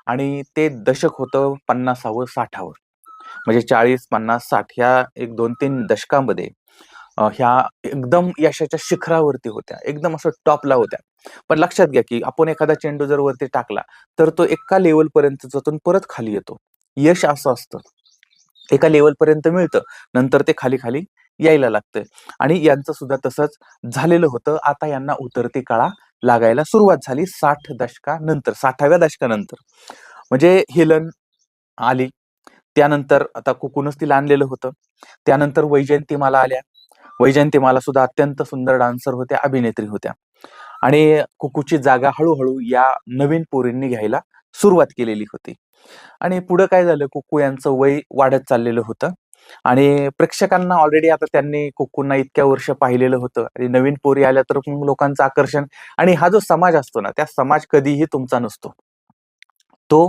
आणि ते दशक होतं 50व 60वर. म्हणजे 40, 50, 60 ह्या एक 2-3 दशकामध्ये ह्या एकदम यशाच्या शिखरावरती होत्या. एकदम असं टॉपला होत्या. पण लक्षात घ्या, की आपण एखादा चेंडू जर वरती टाकला, तर तो एका लेव्हलपर्यंत जातो परत खाली येतो. यश असं असतं. एका लेव्हलपर्यंत मिळतं. नंतर ते खाली-खाली यायला लागतं आणि यांचं सुद्धा तसंच झालेलं होतं. आता यांना उतरती कळा लागायला सुरुवात झाली 60 दशकानंतर, 60व्या दशकानंतर. म्हणजे हेलन आली. त्यानंतर आता कुकूनच तिला आणलेलं होतं. त्यानंतर वैजयंतीमाला आल्या. वैजयंतीमाला सुद्धा अत्यंत सुंदर डान्सर होत्या, अभिनेत्री होत्या आणि कुकूची जागा हळू-हळू या नवीन पोरींनी घ्यायला सुरुवात केलेली होती. आणि पुढं काय झालं, कुकू यांचं वय वाढत चाललेलं होतं आणि प्रेक्षकांना ऑलरेडी आता त्यांनी कुकूंना इतक्या वर्ष पाहिलेलं होतं आणि नवीन पोरी आल्या तर मग लोकांचं आकर्षण आणि हा जो समाज असतो ना, त्या समाज कधीही तुमचा नसतो. तो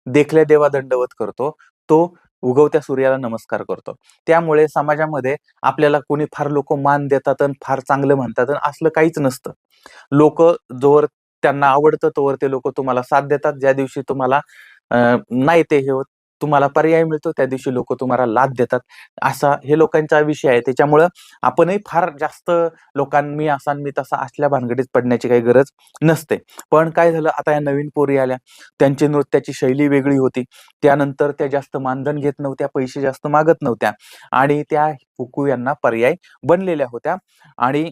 देखल्या देवा दंडवत करतो. तो उगवत्या सूर्याला नमस्कार करतो. त्यामुळे समाजामध्ये आपल्याला कोणी फार लोकं मान देतात अन् फार चांगलं म्हणतात अन् असलं काहीच नसतं. लोकं जोवर त्यांना आवडतं तोवर ते लोकं तुम्हाला साथ देतात. ज्या दिवशी तुम्हाला अ, नाही ते हे होत, तुम्हाला पर्याय मिळतो त्या दिवशी लोकं तुम्हाला लाथ देतात. असा हे लोकांचा विषय आहे. त्याच्यामुळं आपणही फार जास्त मी असा अन् मी तसा असल्या भानगडीत पडण्याची काही गरज नसते. पण काय झालं आता या नवीन पोरी आल्या. त्यांची नृत्याची शैली वेगळी होती. त्यानंतर त्या जास्त मानधन घेत नव्हत्या, पैसे जास्त मागत नव्हत्या आणि त्या कुकू यांना पर्याय बनलेल्या होत्या आणि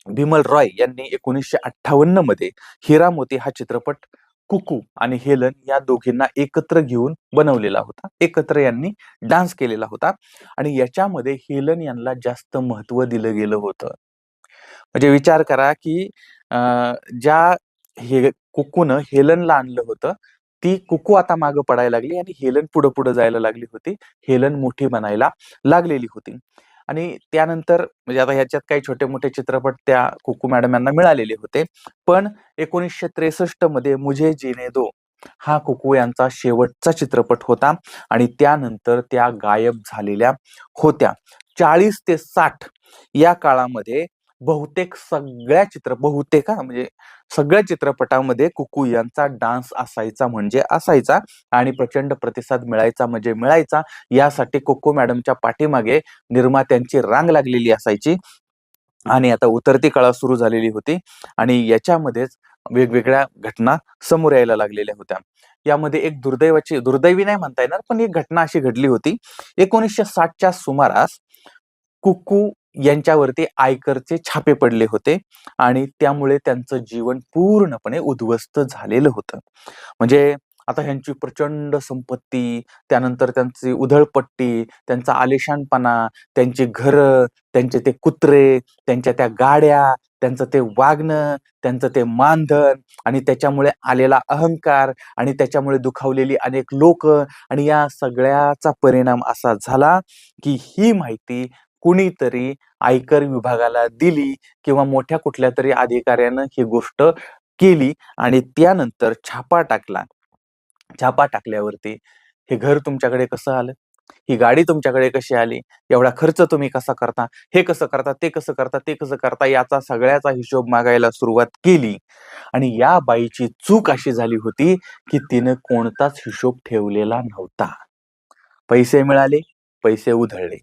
बिमल रॉय यांनी 1958 मध्ये "हीरा मोती" हा चित्रपट कुकू आणि हेलन या दोघींना एकत्र घेऊन बनवलेला होता. एकत्र यांनी डान्स केलेला होता आणि याच्यामध्ये हेलन यांना जास्त महत्त्व दिलं गेलं होतं. म्हणजे विचार करा, की अ, ज्या कुकूनं हेलनला आणलं होतं, ती कुकू आता मागे पडायला लागली आणि हेलन पुढे-पुढे जायला लागली होती. हेलन मोठी बनायला लागलेली होती. आणि त्यानंतर म्हणजे आता ह्याच्यात काही छोटे-मोठे चित्रपट त्या कुकू मॅडम यांना मिळालेले होते. पण 1963 मध्ये मुझे जीने दो हा कुकू यांचा शेवटचा चित्रपट होता आणि त्यानंतर त्या गायब झालेल्या होत्या. 40 ते 60 या काळामध्ये बहुतेक म्हणजे सगळ्या चित्रपटामध्ये कुकू यांचा डान्स असायचा म्हणजे असायचा आणि प्रचंड प्रतिसाद मिळायचा म्हणजे मिळायचा. यासाठी कुकू मॅडमच्या पाठीमागे निर्मात्यांची रांग लागलेली असायची आणि आता उतरती कळा सुरू झालेली होती आणि याच्यामध्येच वेगवेगळ्या घटना समोर यायला लागलेल्या होत्या. यामध्ये एक दुर्दैवी नाही म्हणता येणार, पण एक घटना अशी घडली होती. 1960च्या सुमारास कुकू यांच्यावरती आयकरचे छापे पडले होते आणि त्यामुळे त्यांचं जीवन पूर्णपणे उद्ध्वस्त झालेलं होतं. म्हणजे आता ह्यांची प्रचंड संपत्ती, त्यानंतर त्यांची उधळपट्टी, त्यांचा आलिशानपणा, त्यांची घरं, त्यांचे ते कुत्रे, त्यांच्या त्या गाड्या, त्यांचं ते वागणं, त्यांचं ते मानधन आणि त्याच्यामुळे आलेला अहंकार आणि त्याच्यामुळे दुखावलेली अनेक लोकं आणि या सगळ्याचा परिणाम असा झाला, की ही माहिती कुणीतरी आयकर विभागाला दिली किंवा मोठ्या कुठल्यातरी अधिकाऱ्यानं ही गोष्ट केली आणि त्यानंतर छापा टाकला. छापा टाकल्यावरती हे घर तुमच्याकडे कसं आलं? ही गाडी तुमच्याकडे कशी आली? एवढा खर्च तुम्ही कसा करता? हे कसं करता? ते कसं करता? ते कसं करता? याचा सगळ्याचा हिशोब मागायला सुरुवात केली आणि या बाईची चूक अशी झाली होती, की तिनं कोणताच हिशोब ठेवलेला नव्हता. पैसे मिळाले, पैसे उधळले.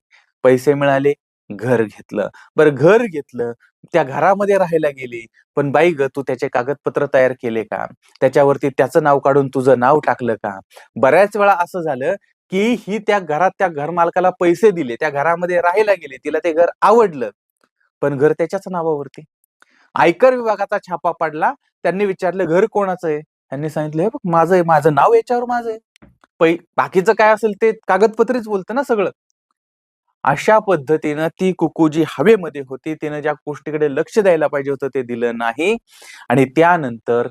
पैसे मिळाले, घर घेतलं. बरं घर घेतलं, त्या घरामध्ये राहायला गेली. पण बाई गं, तू त्याचे कागदपत्र तयार केले का? त्याच्यावरती त्याचं नाव काढून तुझं नाव टाकलं का? बऱ्याच वेळा असं झालं, की ही त्या घरात त्या घरमालकाला पैसे दिले, त्या घरामध्ये राहायला गेली. तिला ते घर आवडलं, पण घर त्याच्याच नावावरती. आयकर विभागाचा छापा पडला. त्यांनी विचारलं, "घर कोणाचं आहे?" त्यांनी सांगितलं, "हे बघ माझं आहे. माझं नाव याच्यावर माझं आहे." बाकीचं काय असेल ते कागदपत्रीच बोलतं ना सगळं. अशा पद्धतीनं ती कुकू जी हवेमध्ये होती, तिनं ज्या गोष्टीकडे लक्ष द्यायला पाहिजे होतं ते दिलं नाही आणि त्यानंतर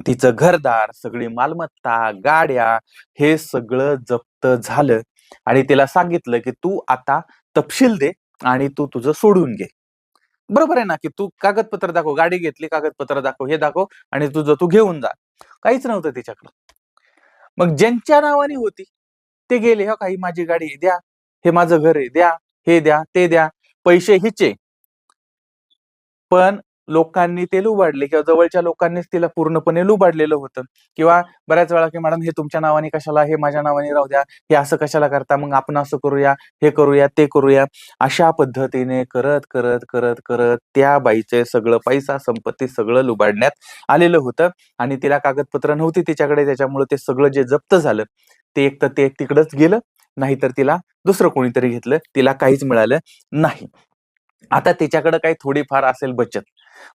तिचं घरदार, सगळी मालमत्ता, गाड्या हे सगळं जप्त झालं आणि तिला सांगितलं, की "तू आता तपशील दे आणि तू तुझं सोडून घे." बरोबर आहे ना, की तू कागदपत्र दाखव, गाडी घेतली, कागदपत्र दाखव, हे दाखव आणि तुझं तू घेऊन जा. काहीच नव्हतं तिच्याकडं. मग ज्यांच्या नावाने होती, ते गेले, "हो का, ही माझी गाडी आहे, द्या. हे माझं घर आहे, द्या. हे द्या, ते द्या." पैसे हिचे. पण लोकांनी ते लुबाडले किंवा जवळच्या लोकांनीच तिला पूर्णपणे लुबाडलेलं होतं. किंवा बऱ्याच वेळा की मॅडम हे तुमच्या नावाने कशाला, हे माझ्या नावाने राहू द्या, हे असं कशाला करता, मग आपण असं करूया, हे करूया, ते करूया. अशा पद्धतीने करत करत करत करत त्या बाईचे सगळं पैसा संपत्ती सगळं लुबाडण्यात आलेलं होतं. आणि तिला कागदपत्र नव्हती तिच्याकडे, त्याच्यामुळे ते सगळं जे जप्त झालं ते एक तर ते तिकडच गेलं, नाहीतर तिला दुसरं कोणीतरी घेतलं, तिला काहीच मिळालं नाही. आता तिच्याकडे काही थोडीफार असेल बचत,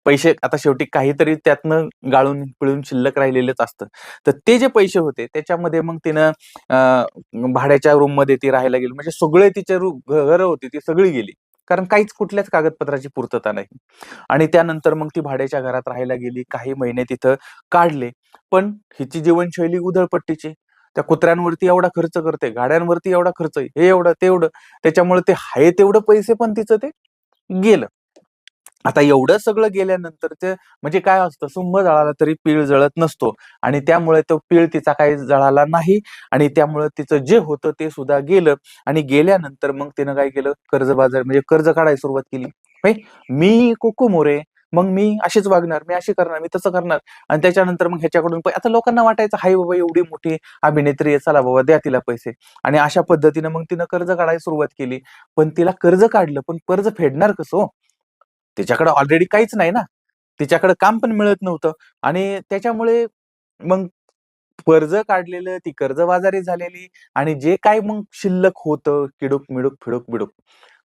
पैसे आता शेवटी काहीतरी त्यातनं गाळून पिळून शिल्लक राहिलेलेच असतं. तर ते जे पैसे होते त्याच्यामध्ये मग तिनं भाड्याच्या रूम मध्ये ती राहायला गेली, म्हणजे सगळे तिचे घरं होती ती सगळी गेली, कारण काहीच कुठल्याच कागदपत्राची पूर्तता नाही. आणि त्यानंतर मग ती भाड्याच्या घरात राहायला गेली, काही महिने तिथं काढले. पण हिची जीवनशैली उधळपट्टीची, त्या कुत्र्यांवरती एवढा खर्च करते, गाड्यांवरती एवढा खर्च, हे एवढं तेवढं, त्याच्यामुळे ते आहे तेवढं पैसे पण तिचं ते गेलं. आता एवढं सगळं गेल्यानंतर ते म्हणजे काय असतं, सुंब जळाला तरी पीळ जळत नसतो. आणि त्यामुळे तो पीळ तिचा काही जळाला नाही. आणि त्यामुळे तिचं जे होतं ते सुद्धा गेलं. आणि गेल्यानंतर मग तिनं काय केलं, कर्जबाजार म्हणजे कर्ज काढायला सुरुवात केली. भाई, मी कुकू मोरे, मग मी अशीच वागणार, मी अशी करणार, मी तसं करणार. आणि त्याच्यानंतर मग ह्याच्याकडून आता लोकांना वाटायचं, हाय बाबा एवढी मोठी अभिनेत्री आहे, चला बाबा द्या तिला पैसे. आणि अशा पद्धतीने मग तिनं कर्ज काढायला सुरुवात केली. पण तिला कर्ज काढलं, पण कर्ज फेडणार कसं हो? तिच्याकडे ऑलरेडी काहीच नाही ना. तिच्याकडे काम पण मिळत नव्हतं. आणि त्याच्यामुळे मग कर्ज काढलेलं, ती कर्जबाजारी झालेली. आणि जे काय मग शिल्लक होतं, किडूक मिडूक फिडूक बिडूक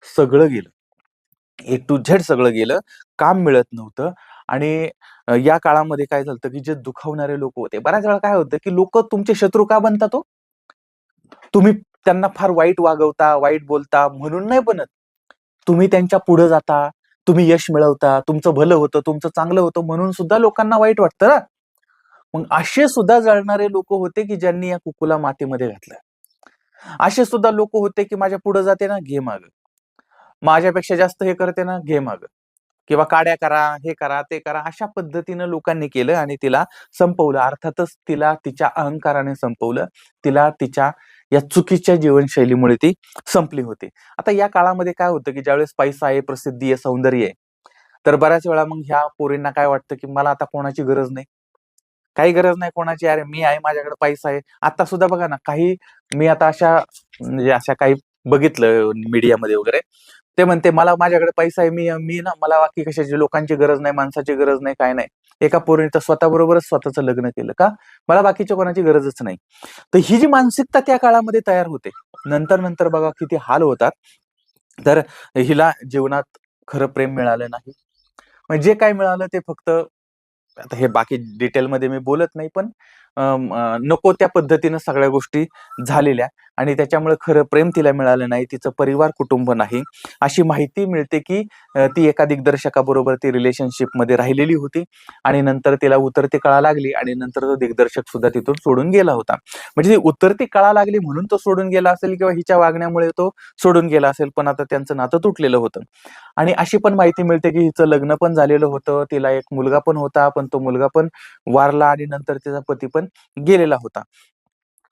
सगळं गेलं. ए टू झेड सगळं गेलं. काम मिळत नव्हतं. आणि या काळामध्ये काय झालं, की जे दुखावणारे लोक होते, बऱ्याच वेळा काय होतं, की लोक तुमचे शत्रू का बनतात हो? तुम्ही त्यांना फार वाईट वागवता, वाईट बोलता म्हणून नाही बनत. तुम्ही त्यांच्या पुढे जाता, तुम्ही यश मिळवता, तुमचं भलं होतं, तुमचं चांगलं होतं म्हणून सुद्धा लोकांना वाईट वाटतं ना. मग असे सुद्धा जळणारे लोक होते, की ज्यांनी या कुकूला मातीमध्ये घातलं. असे सुद्धा लोक होते, की माझ्या पुढे जाते ना, घे माग. माझ्यापेक्षा जास्त हे करते ना, घे माग. किंवा काड्या करा, हे करा, ते करा. अशा पद्धतीनं लोकांनी केलं आणि तिला संपवलं. अर्थातच तिला तिच्या अहंकाराने संपवलं. तिला तिच्या या चुकीच्या जीवनशैलीमुळे ती संपली होती. आता या काळामध्ये काय होतं, की ज्यावेळेस पैसा आहे, प्रसिद्धी आहे, सौंदर्य आहे, तर बऱ्याच वेळा मग ह्या पोरींना काय वाटतं, की मला आता कोणाची गरज नाही. काही गरज नाही कोणाची. अरे मी आहे, माझ्याकडे पैसा आहे. आता सुद्धा बघा ना, काही मी आता अशा म्हणजे अशा काही बघितलं मीडियामध्ये वगैरे, ते म्हणते मला माझ्याकडे पैसा आहे, मी मी ना मला बाकी कशाची लोकांची गरज नाही, माणसाची गरज नाही, काय नाही. एका पोरीने तर स्वतःबरोबरच स्वतःचं लग्न केलं का? मला बाकीच्या कोणाची गरजच नाही. तर ही जी मानसिकता त्या काळामध्ये तयार होते. नंतर नंतर बघा किती हाल होतात. तर हिला जीवनात खरं प्रेम मिळालं नाही. म्हणजे जे काय मिळालं ते फक्त, आता हे बाकी डिटेलमध्ये मी बोलत नाही, पण नको त्या पद्धतीनं सगळ्या गोष्टी झालेल्या. आणि त्याच्यामुळे खरं प्रेम तिला मिळालं नाही, तिचं परिवार कुटुंब नाही. अशी माहिती मिळते, की ती एका दिग्दर्शकाबरोबर ती रिलेशनशिपमध्ये राहिलेली होती. आणि नंतर तिला उतरती कळा लागली आणि नंतर तो दिग्दर्शक सुद्धा तिथून सोडून गेला होता. म्हणजे ती उतरती कळा लागली म्हणून तो सोडून गेला असेल किंवा हिच्या वागण्यामुळे तो सोडून गेला असेल, पण आता त्यांचं नातं तुटलेलं होतं. आणि अशी पण माहिती मिळते, की हिचं लग्न पण झालेलं होतं. तिला एक मुलगा पण होता, पण तो मुलगा पण वारला आणि नंतर तिचा पती पण गेलेला होता.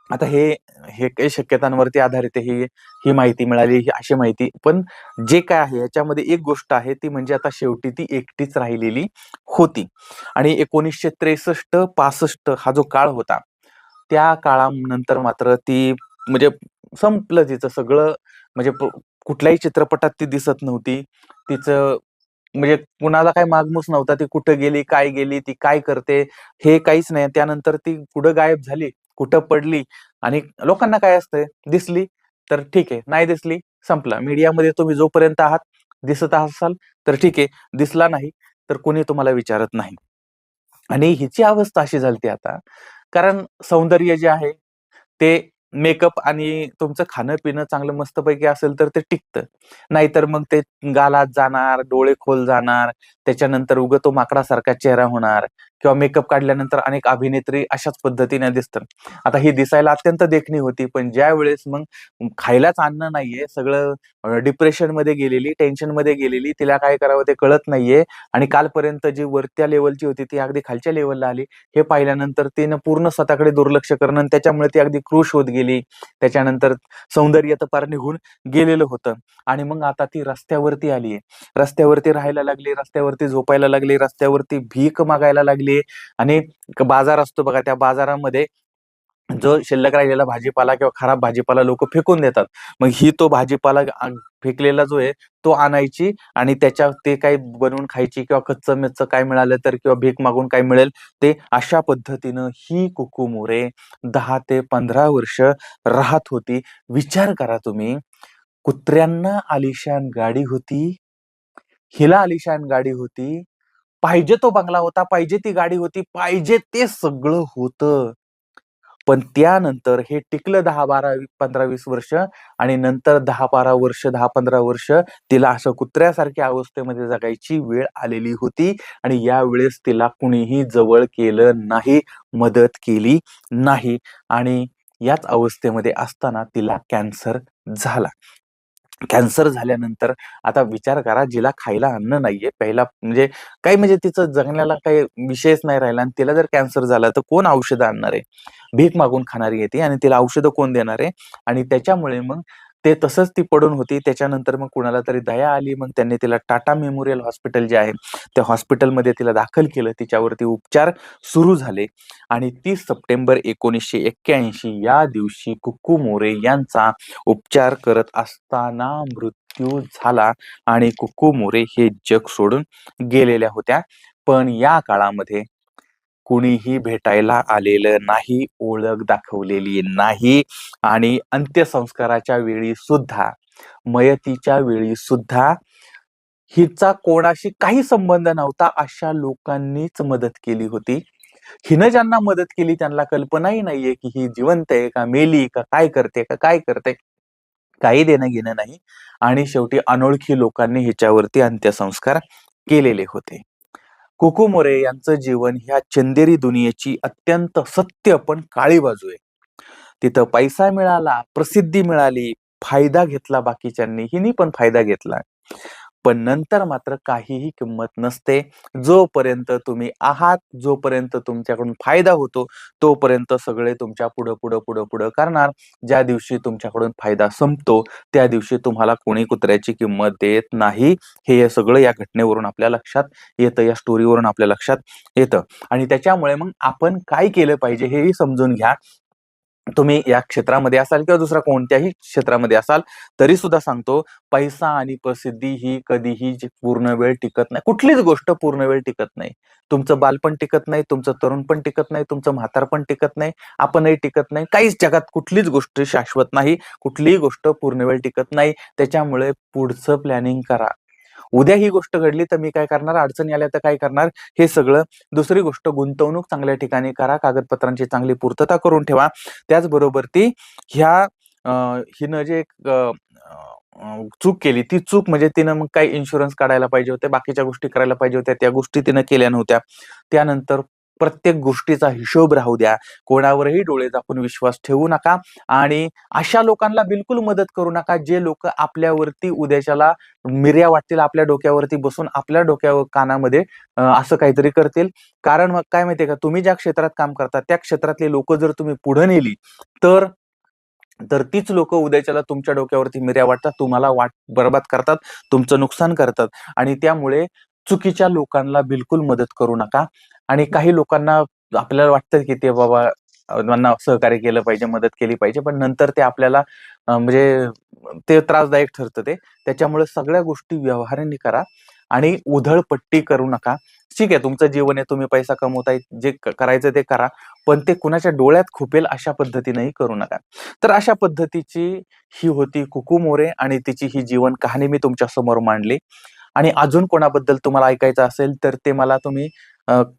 आता हे हे काही शक्यतांवरती आधारित ही ही माहिती मिळाली, ही अशी माहिती. पण जे काय आहे याच्यामध्ये एक गोष्ट आहे, ती म्हणजे आता शेवटी ती एकटीच राहिलेली होती. आणि 1963-65 हा जो काळ होता, त्या काळानंतर मात्र ती म्हणजे संपलं तिचं सगळं. म्हणजे कुठल्याही चित्रपटात ती दिसत नव्हती. तिचं म्हणजे कुणाला काही मागमूस नव्हता. ती कुठं गेली, काय गेली, ती काय करते, हे काहीच नाही. त्यानंतर ती कुठं गायब झाली, कुठं पडली. आणि लोकांना काय असतंय, दिसली तर ठीक आहे, नाही दिसली संपला. मीडियामध्ये तुम्ही जोपर्यंत आहात, दिसत असाल तर ठीक आहे, दिसला नाही तर कोणी तुम्हाला विचारत नाही. आणि हिची अवस्था अशी झाली आता, कारण सौंदर्य जे आहे ते मेकअप आणि तुमचं खाणं-पिणं चांगलं मस्तपैकी असेल तर ते टिकतं. नाहीतर मग ते गालात जाणार, डोळे खोल जाणार, त्याच्यानंतर उगा तो माकडासारखा चेहरा होणार किंवा मेकअप काढल्यानंतर अनेक अभिनेत्री अशाच पद्धतीने दिसतात. आता ही दिसायला अत्यंत देखणी होती, पण ज्या वेळेस मग खायलाच अन्न नाहीये, सगळं डिप्रेशन मध्ये गेलेली, टेन्शन मध्ये गेलेली, तिला काय करावं ते कळत नाहीये आणि कालपर्यंत जी वरच्या लेवलची होती ती अगदी खालच्या लेवलला आली. हे पाहिल्यानंतर तिनं पूर्ण स्वतःकडे दुर्लक्ष करणं आणि त्याच्यामुळे ती अगदी क्रुश होत गेली. त्याच्यानंतर सौंदर्य तर पार निघून गेलेलं होतं आणि मग आता ती रस्त्यावरती आलीये. रस्त्यावरती राहायला लागली, रस्त्यावरती झोपायला लागली, रस्त्यावरती भीक मागायला लागली आणि बाजार असतो बघा, त्या बाजारामध्ये जो शिल्लक राहिलेला भाजीपाला किंवा खराब भाजीपाला लोक फेकून देतात. मग ही तो भाजीपाला फेकलेला जो आहे तो आणायची आणि त्याच्या ते काही बनवून खायची किंवा कच्चं मेच्चं काय मिळालं तर किंवा भीक मागून काय मिळेल ते अशा पद्धतीनं ही कुकू मोरे 10 ते 15 वर्ष राहत होती. विचार करा तुम्ही, कुत्र्यांना आलिशान गाडी होती, हिला आलिशान गाडी होती, पाहिजे तो बंगला होता, पाहिजे ती गाडी होती, पाहिजे ते सगळं होतं. पण त्यानंतर हे टिकलं 10, 12, 15, 20 वर्ष आणि नंतर 10, 12 वर्ष, 10, 15 वर्ष तिला असं कुत्र्यासारख्या अवस्थेमध्ये जगायची वेळ आलेली होती आणि यावेळेस तिला कुणीही जवळ केलं नाही, मदत केली नाही आणि याच अवस्थेमध्ये असताना तिला कॅन्सर झाला. कॅन्सर झाल्यानंतर आता विचार करा, जिला खायला अन्न नाहीये, पहिला म्हणजे काही म्हणजे तिचं जगण्याला काही विषयच नाही राहिला आणि तिला जर कॅन्सर झाला तर कोण औषधं आणणार आहे? भीक मागून खाणारी आहे ती आणि तिला औषधं कोण देणार आहे? आणि त्याच्यामुळे मग ते तसंच ती पडून होती. त्याच्यानंतर मग कुणाला तरी दया आली. मग त्यांनी तिला टाटा मेमोरियल हॉस्पिटल जे आहे, त्या हॉस्पिटलमध्ये तिला दाखल केलं. तिच्यावरती उपचार सुरू झाले आणि 30 सप्टेंबर 1981 या दिवशी कुक्कू मोरे यांचा उपचार करत असताना मृत्यू झाला आणि कुक्कू मोरे हे जग सोडून गेलेल्या होत्या. पण या काळामध्ये कुणीही भेटायला आलेलं नाही, ओळख दाखवलेली नाही आणि अंत्यसंस्काराच्या वेळी सुद्धा, मयतीच्या वेळी सुद्धा हिचा कोणाशी काही संबंध नव्हता अशा लोकांनीच मदत केली होती. हिनं ज्यांना मदत केली त्यांना कल्पनाही नाहीये की ही जिवंत आहे का मेली का काय करते, काही देणं घेणं नाही आणि शेवटी अनोळखी लोकांनी हिच्यावरती अंत्यसंस्कार केलेले होते. कुकू मोरे यांचं जीवन ह्या चंदेरी दुनियेची अत्यंत सत्य पण काळी बाजू आहे. तिथं पैसा मिळाला, प्रसिद्धी मिळाली, फायदा घेतला बाकीच्यांनी, हिनी पण फायदा घेतला. पण नंतर मात्र काहीही किंमत नसते. जोपर्यंत तुम्ही आहात, जोपर्यंत तुमच्याकडून फायदा होतो, तोपर्यंत सगळे तुमच्या पुढं करणार. ज्या दिवशी तुमच्याकडून फायदा संपतो, त्या दिवशी तुम्हाला कोणी कुत्र्याची किंमत देत नाही. हे सगळं या घटनेवरून आपल्या लक्षात येतं, या स्टोरीवरून आपल्या लक्षात येतं. आणि त्याच्यामुळे मग आपण काय केलं पाहिजे हेही समजून घ्या. तुम्ही या क्षेत्रामध्ये असाल किंवा दुसऱ्या कोणत्याही क्षेत्रामध्ये असाल, तरी सुद्धा सांगतो, पैसा आणि प्रसिद्धी ही कधीही पूर्ण वेळ टिकत नाही. कुठलीच गोष्ट पूर्ण वेळ टिकत नाही. तुमचं बालपण टिकत नाही, तुमचं तरुणपण टिकत नाही, तुमचं म्हातारपण टिकत नाही, आपणही टिकत नाही. काहीच जगात कुठलीच गोष्ट शाश्वत नाही. कुठलीही गोष्ट पूर्ण वेळ टिकत नाही. त्याच्यामुळे पुढचं प्लॅनिंग करा. उद्या ही गोष्ट घडली तर मी काय करणार, अडचणी आल्या तर काय करणार, हे सगळं. दुसरी गोष्ट, गुंतवणूक चांगल्या ठिकाणी करा, कागदपत्रांची चांगली पूर्तता करून ठेवा. त्याचबरोबर ती ह्या हिनं जे चूक केली, ती चूक म्हणजे तिनं मग काही इन्शुरन्स काढायला पाहिजे होते, बाकीच्या गोष्टी करायला पाहिजे होत्या, त्या गोष्टी तिनं केल्या नव्हत्या. त्यानंतर प्रत्येक गोष्टीचा हिशोब राहू द्या. कोणावरही डोळे झाकून विश्वास ठेवू नका आणि अशा लोकांना बिलकुल मदत करू नका, जे लोक आपल्यावरती उद्याच्याला मिऱ्या वाटतील, आपल्या डोक्यावरती बसून आपल्या डोक्यावर कानामध्ये असं काहीतरी करतील. कारण मग काय माहितीये का, तुम्ही ज्या क्षेत्रात काम करता त्या क्षेत्रातले लोक जर तुम्ही पुढे नेली तर तर तीच लोक उद्याच्याला तुमच्या डोक्यावरती मिऱ्या वाटतात, तुम्हाला बरबाद करतात, तुमचं नुकसान करतात आणि त्यामुळे चुकीच्या लोकांना बिलकुल मदत करू नका. आणि काही लोकांना आपल्याला वाटतं की ते बाबा त्यांना सहकार्य केलं पाहिजे, मदत केली पाहिजे, पण नंतर ते आपल्याला म्हणजे ते त्रासदायक ठरतं ते. त्याच्यामुळे सगळ्या गोष्टी व्यवहाराने करा आणि उधळपट्टी करू नका. ठीक आहे, तुमचं जीवन आहे, तुम्ही पैसा कमवताय, जे करायचं ते करा, पण ते कुणाच्या डोळ्यात खुपेल अशा पद्धतीनेही करू नका. तर अशा पद्धतीची ही होती कुकू मोरे आणि तिची ही जीवन कहाणी मी तुमच्या समोर मांडली. आणि अजून कोणाबद्दल तुम्हाला ऐकायचं असेल तर ते मला तुम्ही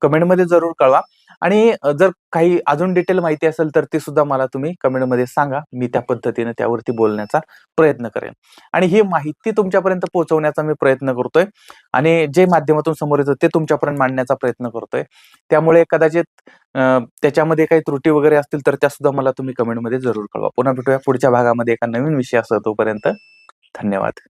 कमेंटमध्ये जरूर कळवा. आणि जर काही अजून डिटेल माहिती असेल तर ती सुद्धा मला तुम्ही कमेंटमध्ये सांगा. मी त्या पद्धतीने त्यावरती बोलण्याचा प्रयत्न करेन. आणि ही माहिती तुमच्यापर्यंत पोहोचवण्याचा मी प्रयत्न करतोय आणि जे माध्यमातून समोर येतं ते तुमच्यापर्यंत मांडण्याचा प्रयत्न करतोय. त्यामुळे कदाचित त्याच्यामध्ये काही त्रुटी वगैरे असतील तर त्या सुद्धा मला तुम्ही कमेंटमध्ये जरूर कळवा. पुन्हा भेटूया पुढच्या भागामध्ये एका नवीन विषयासह. तोपर्यंत धन्यवाद.